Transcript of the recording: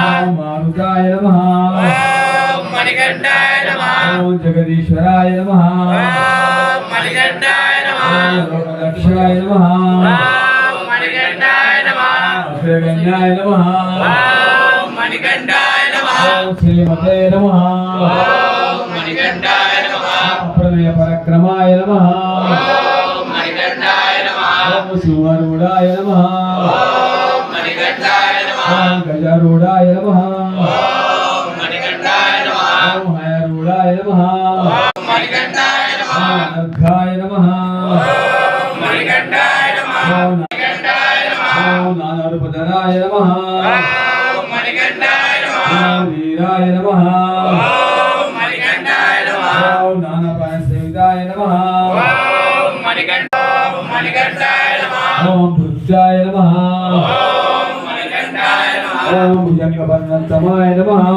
ओम मारुताय नमः ओम मणिकंठाय नमः ओम जगदीश्वराय नमः ओम मणिकंठाय नमः ओम लोकदक्षाय नमः ओम मणिकंठाय नमः अभयगण्याय नमः ओम मणिकंठाय नमः ओम श्रीमते नमः ओम मणिकंठाय नमः प्रलय पराक्रमाय नमः ओम मणिकंठाय नमः ओम सुवरूढाय नमः ओम मणिकंठाय नमः ओम गजारूढाय नमः ओम मणिकंठाय नमः ओम हयरूढाय नमः ओम मणिकंठाय नमः ओम नर्घाय नमः ओम मणिकंठाय नमः ओम मणिकंठाय नमः ओम नानारूपधराय नमः ओम मणिकंठाय नमः ओम वीराय नमः ओम मणिकंठाय नमः ओम नानापायसेविताय नमः ओम मणिकंठाय नमः ओम भुजाय नमः ओम मणिकंठाय नमः ओम भुजंगवर्णतमाय नमः